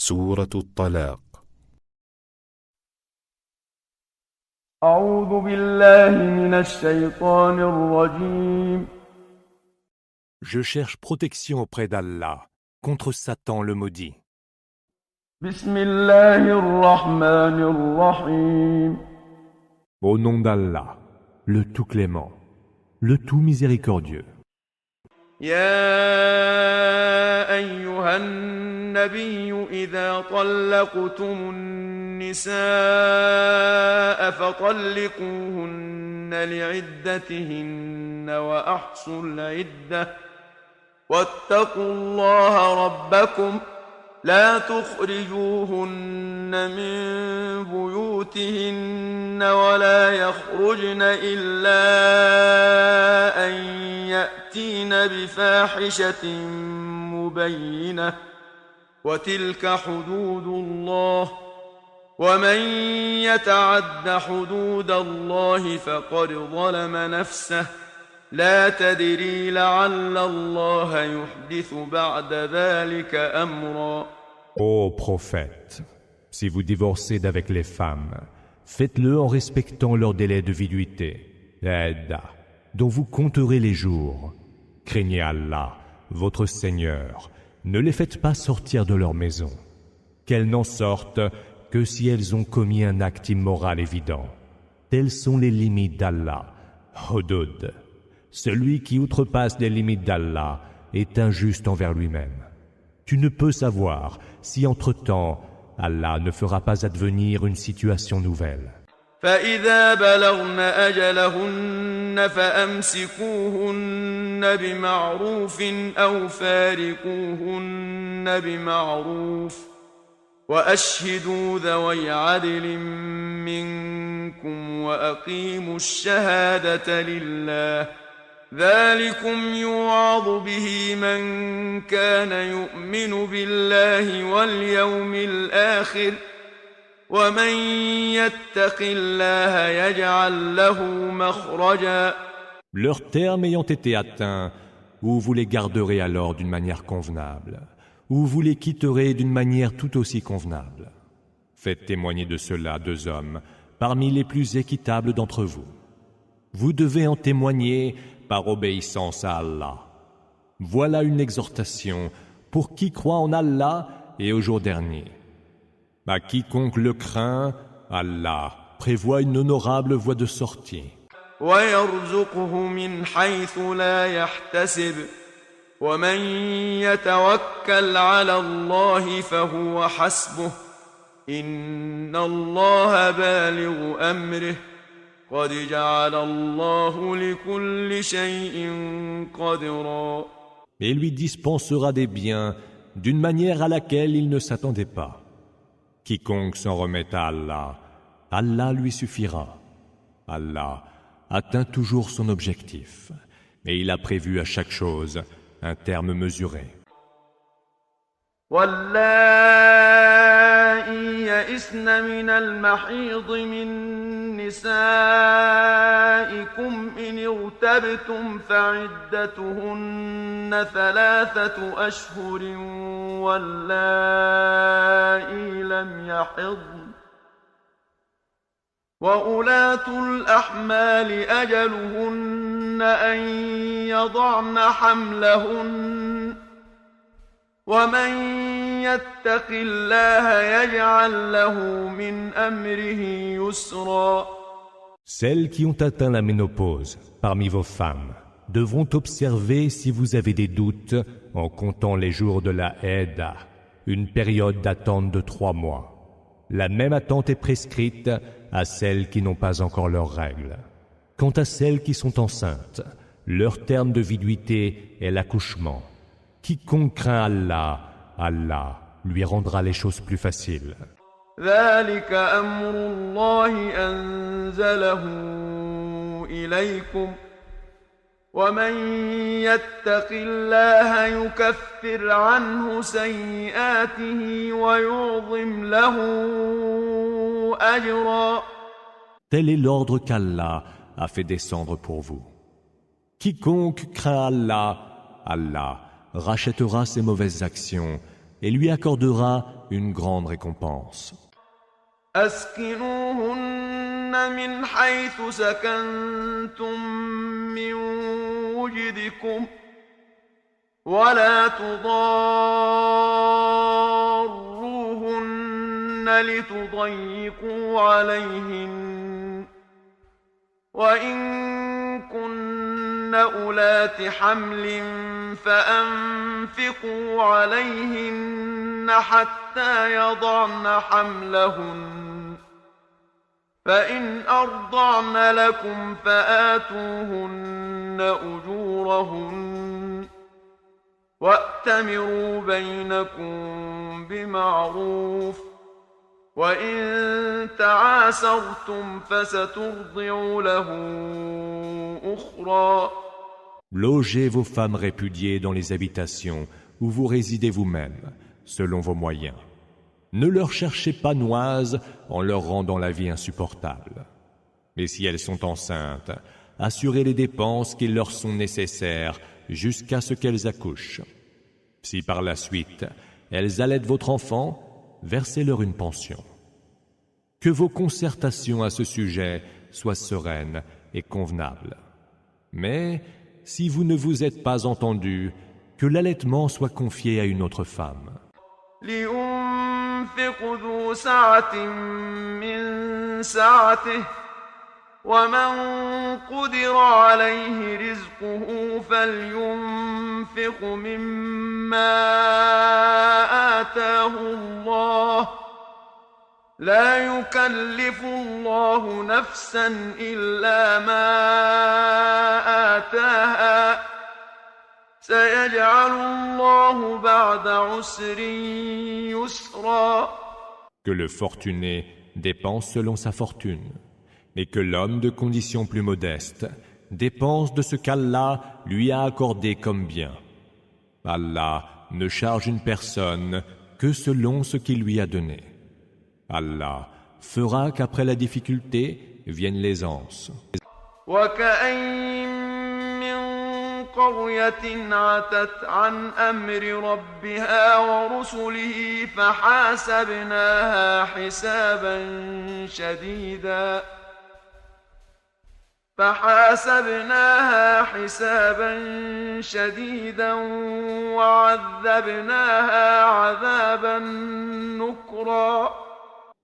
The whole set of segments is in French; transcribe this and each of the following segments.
سورة الطلاق. أعوذ بالله من الشيطان الرجيم. Je cherche protection auprès d'Allah contre Satan le maudit. بسم الله الرحمن الرحيم. Au nom d'Allah, le tout clément, le tout miséricordieux. يا أيها النبي إذا طلقتم النساء فطلقوهن لعدتهن وأحصوا العدة واتقوا الله ربكم لا تخرجوهن من بيوتهن ولا يخرجن إلا أن يأتين بفاحشة مبينة وتلك حدود الله ومن يتعد حدود الله فقد ظلم نفسه لا تدري لعل الله يحدث بعد ذلك أمرا. Ô prophète, si vous divorcez d'avec les femmes, faites-le en respectant leur délai de viduité, l'idda, dont vous compterez les jours. Craignez Allah, votre Seigneur, ne les faites pas sortir de leur maison, qu'elles n'en sortent que si elles ont commis un acte immoral évident. Telles sont les limites d'Allah, Hudud. Celui qui outrepasse les limites d'Allah est injuste envers lui-même. Tu ne peux savoir si entre-temps Allah ne fera pas advenir une situation nouvelle. فإذا بلغن أجلهن فأمسكوهن بمعروف أو فارقوهن بمعروف وأشهدوا ذوي عدل منكم وأقيموا الشهادة لله ذلكم يوعظ به من كان يؤمن بالله واليوم الآخر ومن يتق الله يجعل له مخرجا. Leur terme ayant été atteint, ou vous les garderez alors d'une manière convenable, ou vous les quitterez d'une manière tout aussi convenable. Faites témoigner de cela 2 hommes, parmi les plus équitables d'entre vous. Vous devez en témoigner par obéissance à Allah. Voilà une exhortation pour qui croit en Allah et au jour dernier. À quiconque le craint, Allah prévoit une honorable voie de sortie. ويرزقه من حيث لا يحتسب ومن يتوكل على الله فهو حسبه إن الله بالغ أمره قد جعل الله لكل شيء قدرا. Et lui dispensera des biens d'une manière à laquelle il ne s'attendait pas. Quiconque s'en remet à Allah, Allah lui suffira. Allah atteint toujours son objectif, et il a prévu à chaque chose un terme mesuré. واللائي يئسن من المحيض من نسائكم إن ارتبتم فعدتهن 3 أشهر واللائي لم يحضن وأولاة الأحمال أجلهن أن يضعن حملهن ومن يتق الله يجعل له من أمره يسرا. Celles qui ont atteint la ménopause parmi vos femmes devront observer si vous avez des doutes en comptant les jours de la Idda, une période d'attente de 3 mois. La même attente est prescrite à celles qui n'ont pas encore leurs règles. Quant à celles qui sont enceintes, leur terme de viduité est l'accouchement. Quiconque craint Allah, Allah lui rendra les choses plus faciles. ذلك أمر الله أنزله إليكم ومن يتق الله يكفر عنه سيئاته ويعظم له أجرا. Tel est l'ordre qu'Allah a fait descendre pour vous. Quiconque craint Allah, Allah rachètera ses mauvaises actions et lui accordera une grande récompense. أسكنوهن من حيث سكنتم من وجدكم ولا تضاروهن لتضيقوا عليهن وإن كن أولات حمل فأنفقوا عليهن حتى يضعن حملهن فإن أرضعن لكم فآتوهن أجورهن وأتمروا بينكم بمعروف وإن تعاسرتم فسترضع له أخرى. Logez vos femmes répudiées dans les habitations où vous résidez vous-même, selon vos moyens. Ne leur cherchez pas noise en leur rendant la vie insupportable. Mais si elles sont enceintes, assurez les dépenses qui leur sont nécessaires jusqu'à ce qu'elles accouchent. Si par la suite, elles allaitent votre enfant, versez-leur une pension. Que vos concertations à ce sujet soient sereines et convenables. Mais si vous ne vous êtes pas entendus, que l'allaitement soit confié à une autre femme. لينفق ذو سعة من سعته ومن قدر عليه رزقه فلينفق مما آتاه الله لا يكلف الله نفسا إلا ما آتاها سيجعل الله بعد عسر يسرا. Que le fortuné dépense selon sa fortune, mais que l'homme de condition plus modeste dépense de ce qu'Allah lui a accordé comme bien. Allah ne charge une personne que selon ce qu'il lui a donné. Allah fera qu'après la difficulté vienne l'aisance. قرية عتت عن أمر ربها ورسله فحاسبناها حسابا شديدا وعذبناها عذابا نكرا.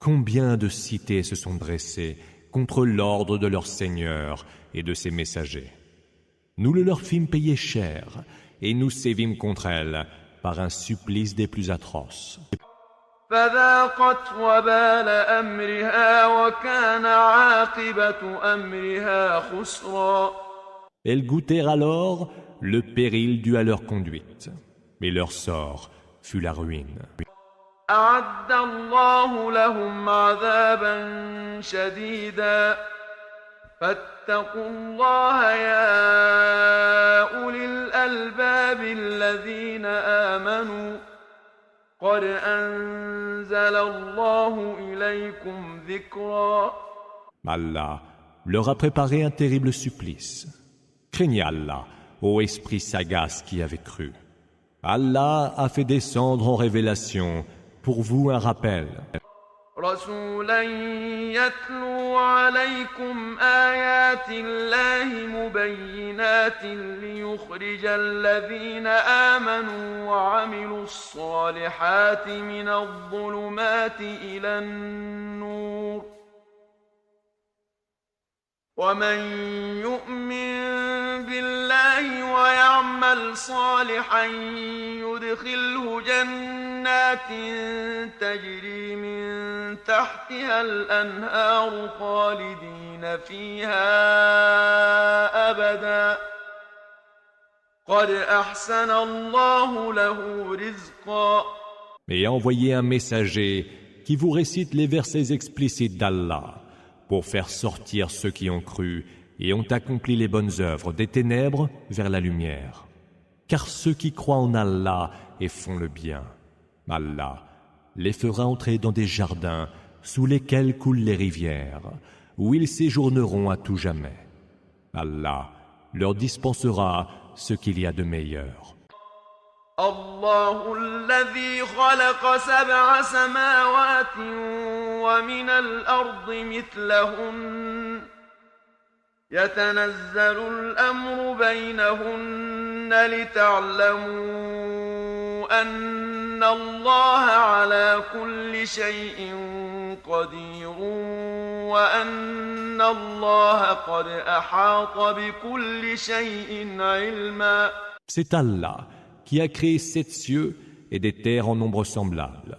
Combien de cités se sont dressées contre l'ordre de leur Seigneur et de ses messagers. Nous le leur fîmes payer cher, et nous sévîmes contre elles par un supplice des plus atroces. فذاقت وبال أمرها وكان عاقبة أمرها خسرا. Elles goûtèrent alors le péril dû à leur conduite, mais leur sort fut la ruine. أعد الله لهم عذابا شديدا فاتقوا الله يا أولي الألباب الذين آمنوا قد أنزل الله إليكم ذكرا. Allah leur a préparé un terrible supplice. Craignez Allah, ô esprit sagace qui avait cru. Allah a fait descendre en révélation pour vous un rappel. رسولا يتلو عليكم آيات الله مبينات ليخرج الذين آمنوا وعملوا الصالحات من الظلمات إلى النور ومن يؤمن بالله ويعمل صالحا يدخله جنات تجري من تحتها الأنهار خالدين فيها أبدا قد أحسن الله له رزقا. Et envoyez un messager qui vous récite les versets explicites d'Allah pour faire sortir ceux qui ont cru et ont accompli les bonnes œuvres des ténèbres vers la lumière. Car ceux qui croient en Allah et font le bien, Allah les fera entrer dans des jardins sous lesquels coulent les rivières, où ils séjourneront à tout jamais. Allah leur dispensera ce qu'il y a de meilleur. الله الذي خلق 7 سماوات ومن الأرض مثلهن يتنزل الأمر بينهن لتعلموا أن الله على كل شيء قدير وأن الله قد أحاط بكل شيء علما. C'est Allah qui a créé 7 cieux et des terres en nombre semblable.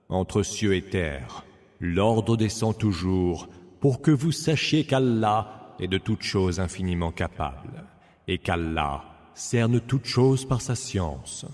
Entre cieux et terre, l'ordre descend toujours pour que vous sachiez qu'Allah est de toutes choses infiniment capable et qu'Allah cerne toutes choses par sa science.